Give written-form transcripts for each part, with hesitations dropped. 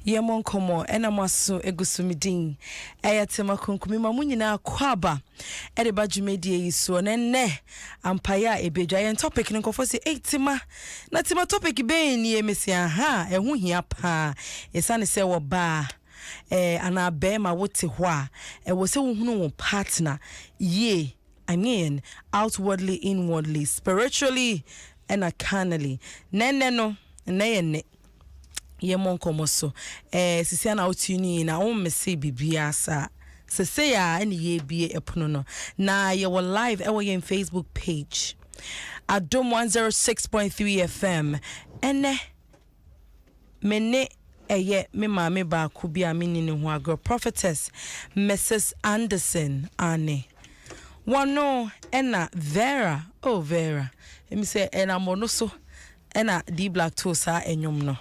Bo Nkommo ena maso egusumidin eyatema konkumi mamunyina kwaba edeba dwumedie yiso ne ampaya ebedwa yen topic nkofo se etima na tima topic be ni emesia ha ehu hia pa esane se wo ba ana be ma wote ho a wo se wo hunu wo partner ye I mean outwardly inwardly spiritually and carnally no ne Bo Nkommo so sisi na otuni na o mese bibia sa sese ya ene ye bie epono no na ye were live e we Facebook page Adom 106.3 FM ene mene eye me maame ba ko bia meni ne ho agro prophetess Mrs. Anderson ane wano ena Vera Vera emi se ena mono so ena D Black to sa enyom no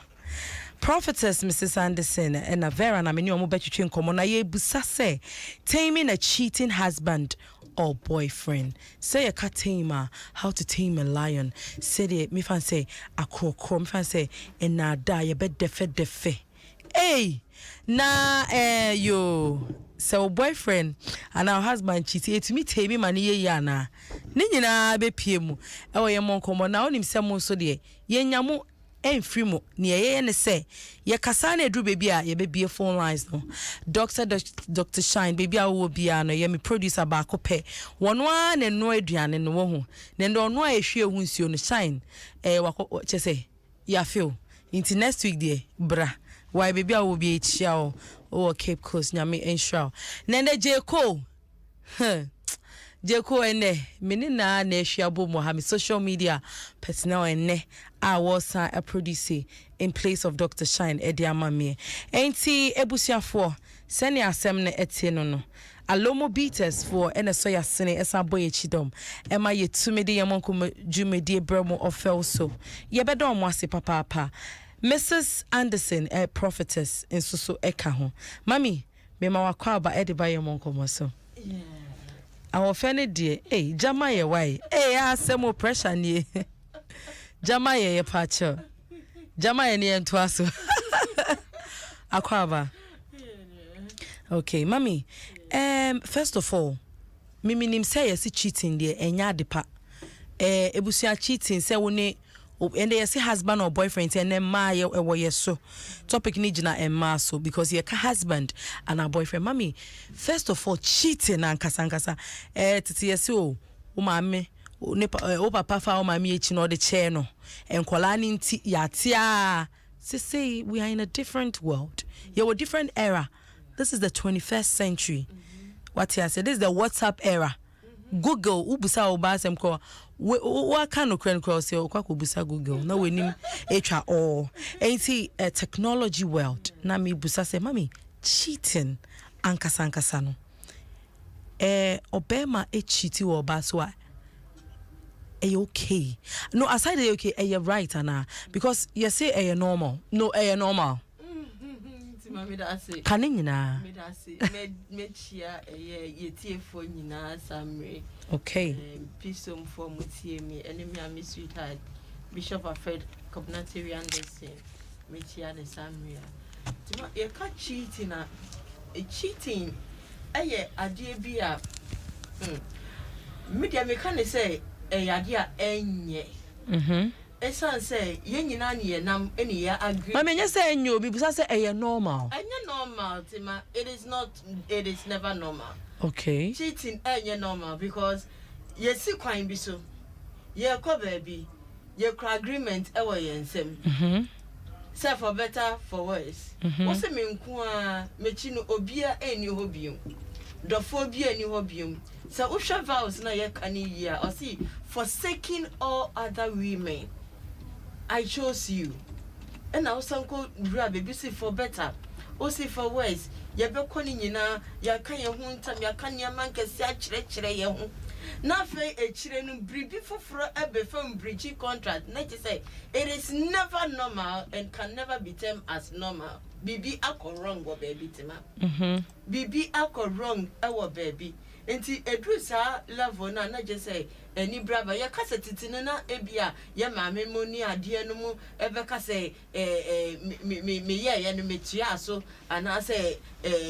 Prophetess Mrs. Anderson and Vera na meni omo betwetwe nkomo na ye busa se taming a cheating husband or boyfriend. Say a cat tamer, how to tame a lion. Say the me fan say akoko, me fan say and na da ye bet defe. Hey, na yo. So boyfriend and our husband cheated to me tame mani ye yana. Ni nyina be piemu. E wo ye Bo Nkommo na onim se mo so de ye nyamu free mo ni ye ne say ye kasa na edru baby a ye be phone lines no Dr. Shine baby a wo bia no ye me producer ba ko pe wono a ne no aduane no wo ho ne ndo no a ehwe hu nsuo no Shine wako che say ya feel into next week there bra why baby a wo bia chia o Cape Coast nyame ensure ne Jeko Jeko ene menina na ehwiabo mo ha me social media personnel ene a was a producer in place of Dr. Shine Ediamame enti ebusiafo sene asem na etie no alomo beaters for ene so yasene esa boy chidom ema yetumede Bo Nkommo jumedie bremo ofelse ye bedon mo ase papa Mrs. Anderson prophetess ensuso eka ho mami me ma wakwa ba ediba Bo Nkommo so our fene die jama ye why asemo pressure ni jama ye pacho jama ye ni entwaso akwaba okay mami first of all mimi nim say yes cheating there enya depa ebusia cheating say woni and they say husband or boyfriend and then ma ye so topic ni jina emma so because ye ka husband and a boyfriend mami first of all cheating and kasankasa titi ye say o maame o papa fa o maame echi no de chair no enkola ni nti ya tia say we are in a different world you a different era this is the 21st century what you say this is the WhatsApp era Google ubusa obasem ko wa kan no kren cross e kwa ko busa Google na wenim etwa all enti technology world na me busa say mami cheating ankasa no obema cheati wo ba so a okay no aside okay right ana because you say normal no normal Mami da ase kanina me da ase me chia yetie fo nyina samre okay pisom for mutie me enemy am sweetheart Bishop Alfred Cognatary Anderson me chia ne samre tima ye ka cheating na cheating ade bi a media me kan say ade a enye esan say ye nyina ne ye nam ene ye agree mama nya say enyo bi busa say normal enye normal tima it is never normal okay cheating enye normal because ye si kwan bi so ye ko baby ye cra agreement e wo ye nsem say for better for worse wo se me nku a mechi no obia eni ho biom dofo bia eni ho biom so wo hwe vows na ye kan yi a o see forsaking all other women I chose you. And now sanko bra baby say for better. O say for worse. Ye be koni nyina ya kan ye ho ntam ya kan ye man kese a kire ye ho. Na fe e kire no bribi foforo e be fam bridge contract. Na je say it is never normal and can never be termed as normal. Bibi akọ wrong wo baby tima. Bibi akọ wrong e wo baby. enti edru sa level na just say eni braba ya kasa titine na ebia ya maame mo ni ade no mu ebe kasa me ye no metua so ana say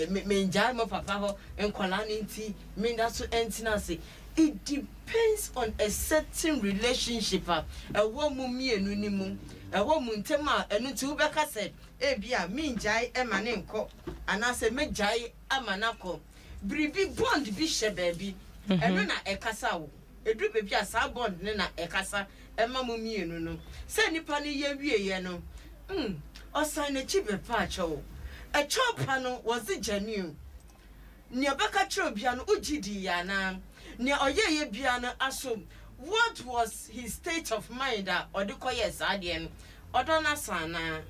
me njai mo papa ho enkola ni nti me nda so entina say it depends on a certain relationship a wo mu mienu ni mu wo mu ntem a enu ti wo be kasa ebia me njai e ma ne nko ana say me jai amanako bribi bond bi she baby enu na ekasa wo edu baby asa bond ne na ekasa ema mu mienu no se nipa ne ye wieye no osan na chibe pa acho a chopa no was it genuine ne obeka chiro bia no ugidi ya na ne oyeye bia no aso what was his state of mind or the koyes ade no odona sana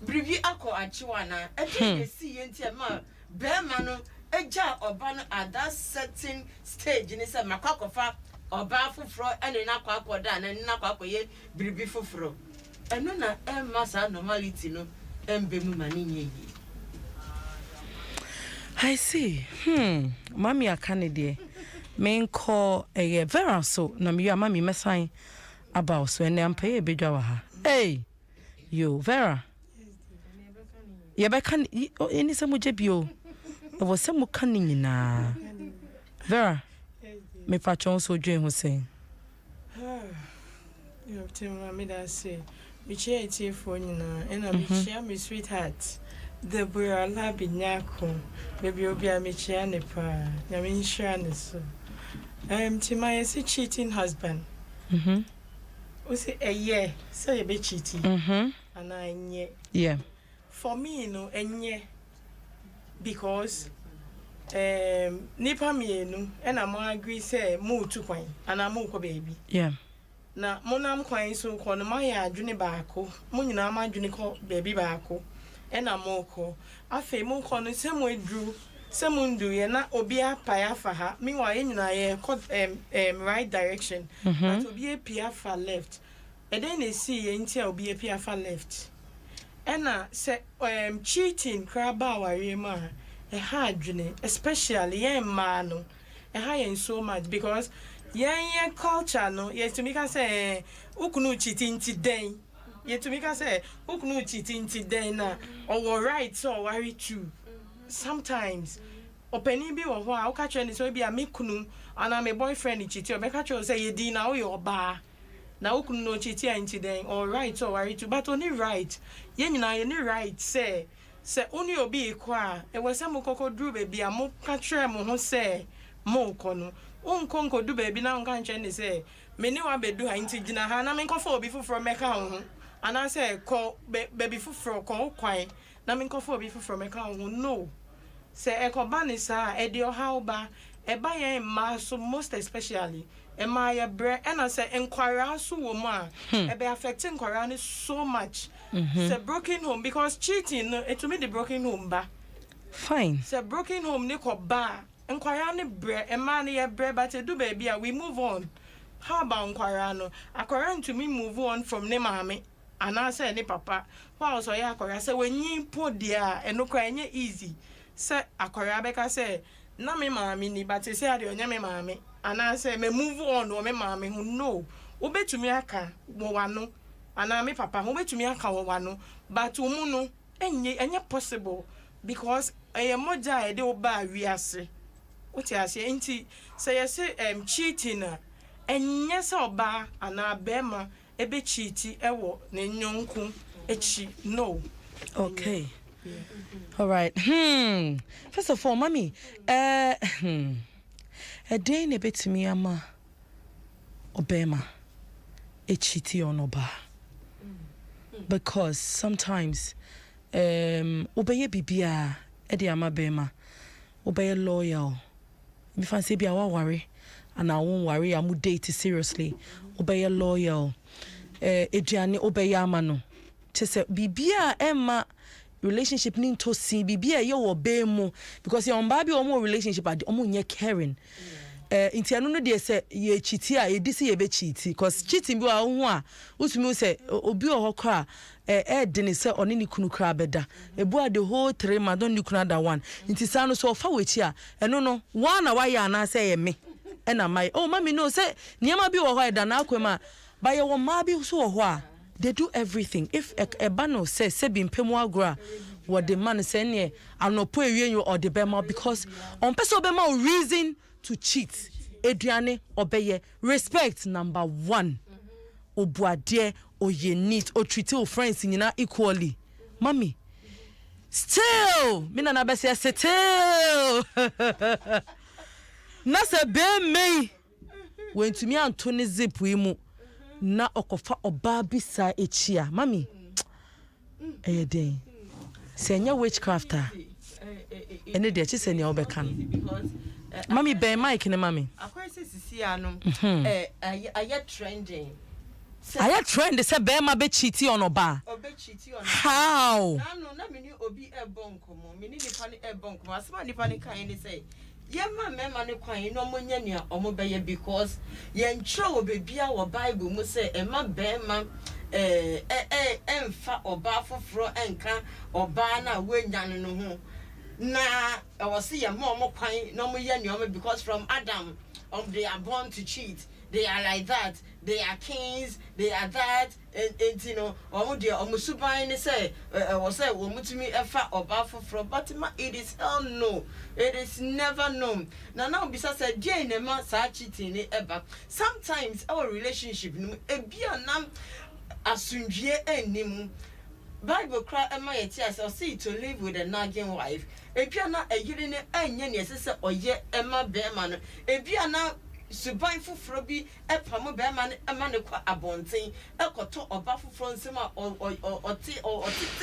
bribi akọ achiwa na e si ye ntia ma be ma no eja oba no at that certain stage ni say makwakofa oba fufuro ene na kwakoda na na kwakoye bribi fufuro eno na masa normality no embe mu mani nyeyi. I see. Mami akanede. Men call a vera so na mi mami mesan about so ene ampa ebedwa wa ha. Hey. Yo Vera. Ye be kan eni se mo jebio. E wo se mo kan nyina. Vera. Me pa chon so dwen ho sen. You tell me that say me che tie for nyina and me share me sweetheart. The boy alabi nyako. Baby obi a me chia ne pa. Na me share ne so. Timaya say cheating husband. We say yeah, say you be cheating. And I nye. Yeah. For me, enye because nipa mienu and I'm agree say move to kwan and I'm ko baby. Yeah. Na monam kwan so ko no my adwene baako. Mo nyina ma adwene ko baby baako. And I'm ko. Afa mo ko no se mo edru. Se mo ndu ye na obi apaya fa ha. Meanwhile nyina ye right direction. But obi apia fa left. And then they see ye ntia obi apia fa left. Ena se cheating kraba wari ma e ha adwene especially yen ma no e ha yen so much because yen culture no yes to me can say ukunu cheating ti den ye to me can say ukunu cheating ti den na or right so worry too sometimes openi bi wo ho a uka try ni so bi a me kunu ana me boyfriend cheat o be ka try say ye di na wo yo ba na ukunu no cheat anti den or right so worry too but only right ye nyina ye ni right say only obi kwa e wese mo kokko dru baby a mo ka try mo ho say mo ko no unkonko du baby na unka nche ni say me ni wa bedu ha nti gina ha na me nkofo obi fufuro meka ho ana say ko baby fufuro ko kwan na me nkofo obi fufuro meka ho no say e ko ba ni sa e de how ba e ba yen ma so most especially e ma ya bre e na say enkwara so wo mu a e be affecting enkwara ni so much. Say broken home because cheating it to me the broken home ba fine say broken home ni ko ba enkwara ni bre e ma ni ya bre but e do baby we move on. How about enkwara no akwara to me move on from ne mama and I say ne papa why so ya akwara say when yin po dia e no kwa enye easy say akwara beka say na me mama ni but say ade onya me mama and I say me move on o me mama hu no obetumi aka wo wano ana me papa ho betumi aka wo wano but umu no enye possible because moja e de oba wiase oti ase enti say yes cheating na enye se oba ana bema ebe cheat ewo na nyonku echi no. Okay. All right. First of all, mommy, a day ne betumi ama obema e cheat on oba. Because sometimes obeye bibia e de ama bema obeye loyal. Me fancy be awa worry and I won't worry amu date seriously. Obeye loyal. Eduane obeye ama no. Chese bibia emma relationship need to see bibia ye wo be mo because your baby omo relationship ade omo nye caring. intiano no de say ye cheati a ye disi ye be cheati cause cheating bi wa ho a usumi say obi o hokra de ne say oni ni kunu kra beda ebu a the whole 3 months don ni kunu that one inti sa no so fa wechi a eno no one na wa ya na say ye me e na mai oh mami no say niam bi wo ho da na akwema ba ye wo ma bi so wo ho a they do everything if a bano says se bi mpemu agora what the man say ne anopo ewie you or the bema because on person bema reason to cheat eduane obeye respect number 1 obuade oye neat o treat your friends nyina equally mami still me na be say still na se be me when to me antoni zip wi mu na okofa oba bisa echia mami den senya witchcrafter ene de chi senya obeka mami be mic ne mami akwai sisi anom aye trending aye trend say be ma be cheat on oba how na me ni obi Bo Nkommo me ni nipa ni Bo Nkommo asema nipa ni kan ni say yema mema ne kwan no monya nua omobeye because ye ntro obebia wo Bible mu say ema be ma emfa oba foforo enka oba na wenya no ho na was see your mom kwan no monya nua because from Adam they are born to cheat. They are like that. They are kings. They are that. And you know, omusuban say was say omutumi efa oba foforo but it is hell no. It is never known. Now bisa say dey na ma sa cheating eba. Sometimes our relationship no ebia na asundwie enim. Bible cry ema yeti as say to live with a nagging wife. Ebia na eyiri ne anya ne sese oye ema be ma no. Ebia na suban fufuro bi epamo be ma ne kwa abonten ekoto oba fufuro nsema oti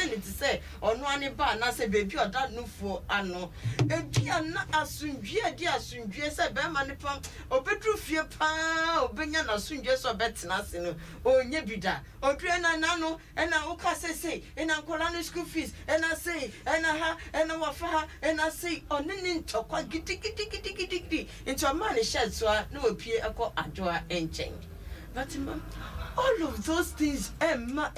ne ti say ono ani ba na say bebi oda nufu ano ebia na asundwie say be ma ne pam obedru fie pa obenya na asundwie so betena se no onye bida odre na no na uka say na nkola no school fees na say na ha na wafa ha na say onene ntokwa gidi into man shed so no appear ako ajoa enchen but all of those things emma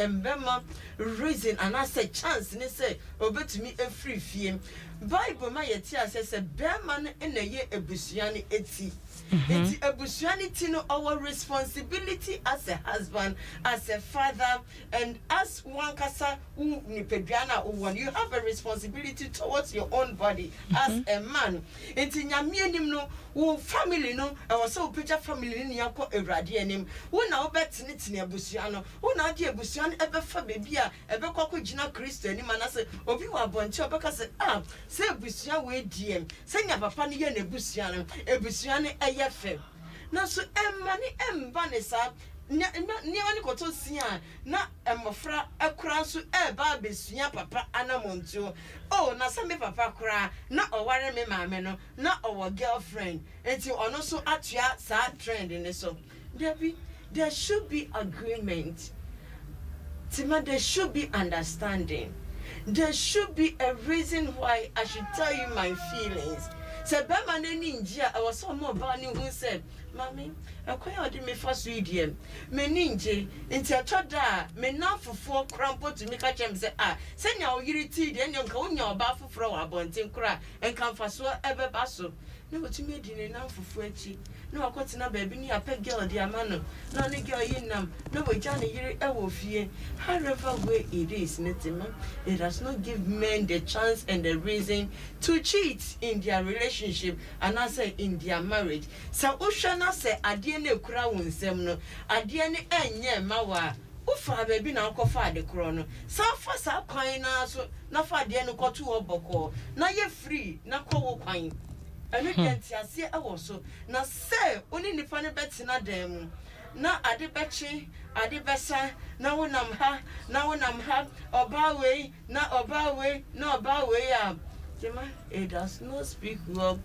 reason and I say chance ni say obetumi free fie Bible ma yeti asese be man na ye ebusuani eti eti ebusuani ti no our responsibility as a husband as a father and as one kasa ni peduana one you have a responsibility towards your own body as a man enti nyame anim no wo family no e was so picture family ni yakọ ewrade anim wo na obetini tini ebusua no wo na ade ebusua no ebefa bebi a ebekọ gina Kristo anim na say obi wa bonche obeka say say ebusua we diem say nya papa ne ye na ebusua no eye fe na so emma ni emba ne sa ni wani koto sia na emofra ekura so eba besua papa anamontuo oh na se me papa kura na oware me maame no na owo girlfriend enti ono so atua sa trend ni so there should be agreement Tima, there should be understanding. There should be a reason why I should tell you my feelings. Se be man ninja I was so more bani who said Mami, akwai odi me fa suidiem. Me ninje nti atoda me na fufuo krampo to me ka chem say senya oyiri ti de nka onya oba fufuro wa bonten kra enka mfaso ebeba so. Na wotumi di ne na fufuo achi. Na wakotena baby ni ape girl di amano. Na ne girl yinam. Na wagya ne yiri ewo fie. However way it is netima, it does not give men the chance and the reason to cheat in their relationship and I say in their marriage. So Ushana say adie ne kura wonsem no, adie ne enye mawa. Ufa baby na kofa de krono. Sa fa sa kwan na so na fa de no kotu oboko. Na ye free na ko wo kwan. Enu denti ase ewo so. Na say oni nipa ne betina dem. Na ade bechi, ade besa, na wonam ha, oba way, na oba way, no oba way it does not speak well.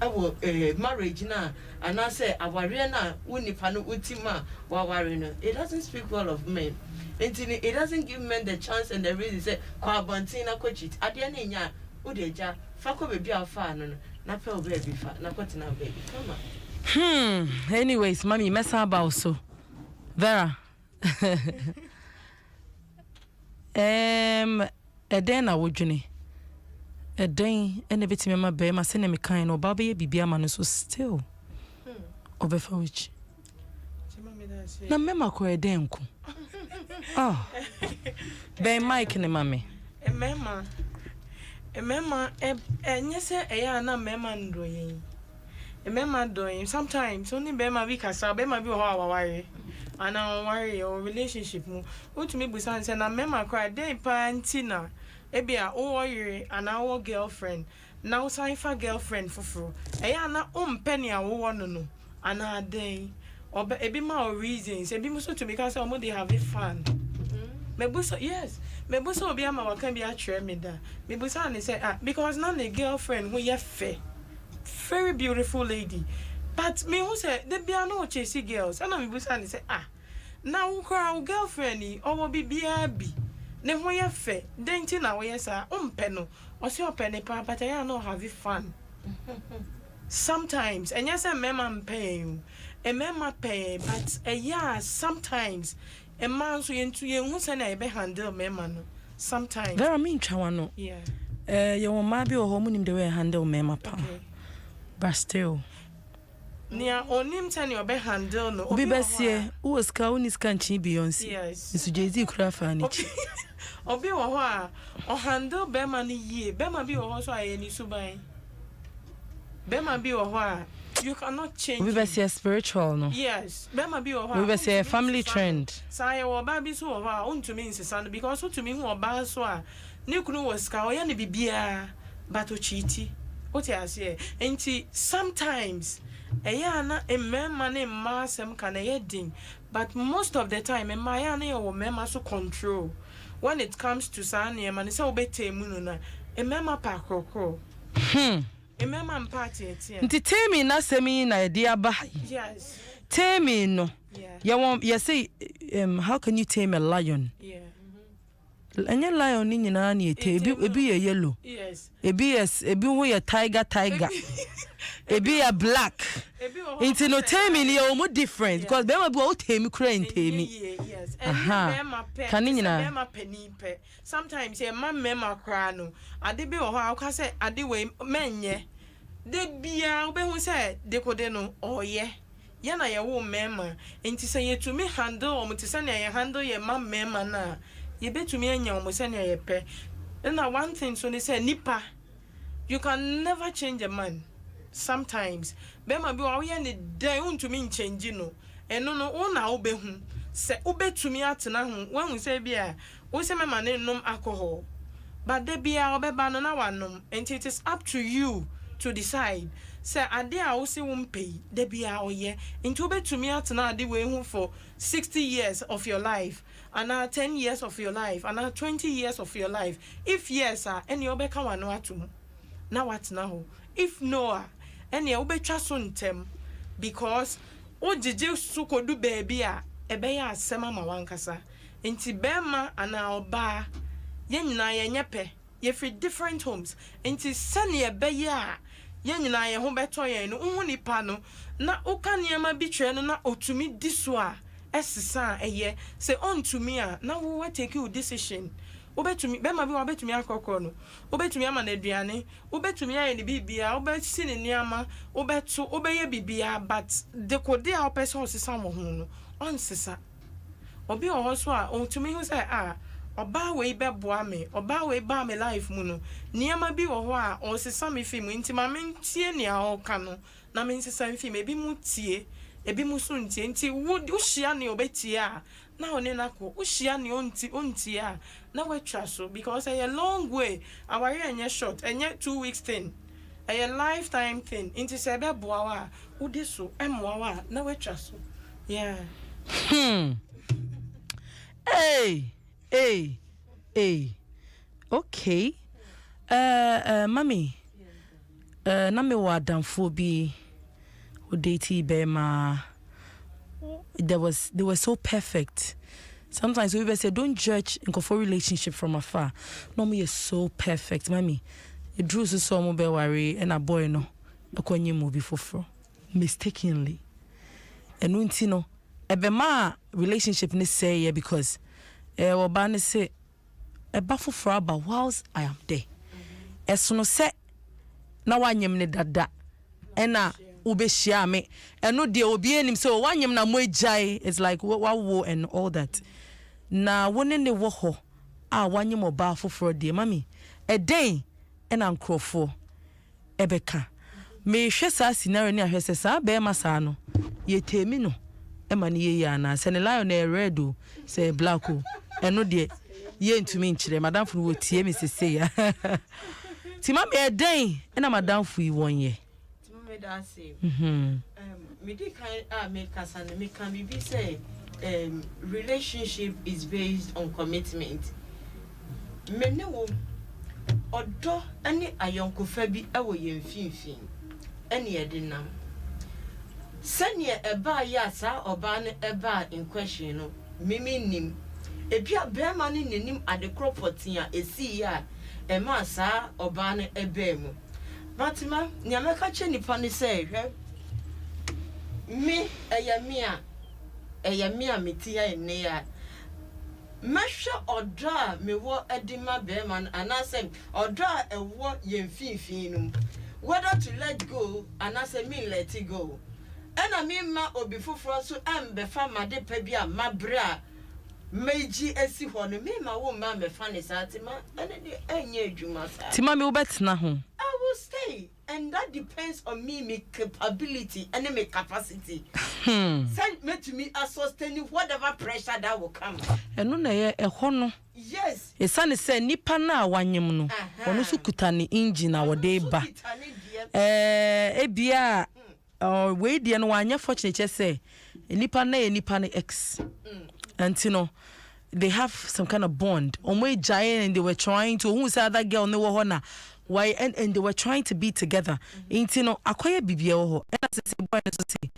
Our marriage na and I say our na unipano ultima wawarino. It doesn't speak well of men. It doesn't give men the chance and the reason say kwa bontina coach it. Adianinya Udeja, Fako baby alpha, no, Napa baby, Nakotina baby. Come on. Anyways, mommy, mess about so. Vera. A den I would journey. A day, and a bit me my bear, my send me kind or baby, be a man so still. Over for which. Na mema ko edenku. Oh. Ben Mike ne mame. Mema nyese eya na mema ndoyin. Mema doyin sometimes only bema bi kasa bema bi ho awaware. Ana worry or relationship mu. Utumi busan say na mema cry dey pa ntina. Ebia o worry ana wo girlfriend. Na wo fa girlfriend fufuru. Eya na umpeni a wo no no. Ana dey or ebi ma reasons ebi muso to because omo they have fun. Mebuso yes. Mebuso obi ama waka bi atwere me da. Mebuso and say because now the girlfriend who ye fair. Very beautiful lady. But me who say they be no chasing girls. And mebuso and say now who girlfriend ni or be bi. Ne ho ye fair. Den ti na we say umpe no. O se open pa but I no have fun. Sometimes and yes, a mema paying, a mema pay, but sometimes a man so into you who send a handle mema. Sometimes There are mean chawano. Yeah. Your mabi or home the way handle mema pa. But still. Near on him turn your handle no. Obi besie, who was Kaunis canchi Beyonce. Yes. Mr. Jay-Z Crawford. Obi or handle Bema ye, Bema be or also I any subai. Bema be or you cannot change. We be spiritual no. Yes, Bema be or we be say family trend. Say or baby so on to me in son because to me who are bad so Nikunu was cow and bibia but cheaty. What I say, and sometimes a yana a man name massam can a ding, but most of the time a mayane or mema so control. When it comes to Sanya man, it's all better mununa, a mema pakro. A mema party, Nti temi na semi na idea ba. Yes. Temi no. Yeah. You say how can you tame a lion? Yeah. Anya lion ni nyina na ebi ye yellow. Yes. Ebi wo ye tiger. Ebi ye black. Nti no temi ni o mo different because be ma bi o temi kura ntemi. Yes. And Kan ni nyina. Mema penny pe. Sometimes ye ma mema kra no. Ade bi wo ho aka say ade we menye. De bia obehu say de kode no oye. Ya na ye wo mema. Nti say ye to me handle o mti say na ye handle ye ma mema na. Ye betumi anya o mo say na ye pe. Na one thing so they say nipa. You can never change a man. Sometimes bema bi wo ye ne dan untumi change no. Eno no una obehu. Se obetumi atena ho when we say bia we say mema ne nom alcohol. But de bia obeba no na wanom. And it is up to you to decide. Say ade a wo se wo mpei de bia oye. Nti obetumi atena ade we hu for 60 years of your life. And 10 years of your life. And 20 years of your life. If yes, any obeka wano atum. Na what now? If no, any obetwa so ntem because o jeje so kodu baby ebe ya asema ma wankasa. Nti bema ana oba ye nyina ye nyepe ye free different homes. Nti sane ebe ya ye nyina ye ho beto ye no hu nipa no na oka niema bi twe no na otumi diso a esisa eye say on to me na wo take you decision. Obetumi bema bi obetumi akokoro no obetumi ama na aduane obetumi aye ne bibia obesi ne niama obeto obeye bibia but de kode a opese osisa mo ho no on sisa obi ohoso a ontumi hu say oba we beboa me oba we ba me life mu no niama bi wo ho a osisa me film nti ma me ntie ne a oka no na me nsisa film ebi mu tie ebi mu so ntie nti wo hia ne obetie a na one na ko hia ne ontie a na we so because a long way our year enye short enye 2 weeks thing a lifetime thing nti se beboa wa udi so emwa wa na we so yeah. Hey. Okay. Mommy. Na me wa damfo bi o date bema. They were so perfect. Sometimes we say don't judge in for relationship from afar. No, me is so perfect, mommy. it drew so mo be worry and a boy no akonye movie for mistakenly and unti no ebe ma relationship ni say because oba ne say eba foforo aba whilst I am there esono se na wanyem ne dada ena ubehia me eno de obi enim so wanyem na mo agyae it's like wo and all that na woni ne wo ho a wanyem oba foforo de mami edey ena nkrofo ebeka me hwe sa scenario ni ahwese sa be ma sa no ye temi no e ma ne ye ana se ne lion e red o se black o eno de ye ntumi nkyere madam fu wo tie me sese ya ti ma me edey ena madam fu yi wonye ti ma me da say me di kan me kasa ne me kan bi say relationship is based on commitment me ne wo odo ani ayonkofa bi ewo ye mfinfin ene ye dinam sanye eba ya sa oba ne eba in question no mimi nim ebia bema ne nenim adekro potia esi ya ema sa oba ne eba mu batima nyameka che nipa ne say hwe me eyamia metia ene ya mesha odra mewo edima bema anase odra ewo yemfinfin no whether to let go anase me let it go ena me ma obi foforo so embefa made pa bia mabra meji esi ho no me ma wo ma mefa ne satima ene de enye adwuma sa tima me wo betina ho I will stay and that depends on me capability and my capacity. Send me to me as sustaining whatever pressure that will come. Eno na ye eho no. Yes. Esane se nipa na awanyem no. Ono su kutani engine a wode ba. Ebia we die no wanya fortunate say nipa na ye nipa na X. Antino they have some kind of bond. Omo giant and they were trying to who say that girl no wo na why and they were trying to be together. Intino akoye bibia wo ho. And as say boy so say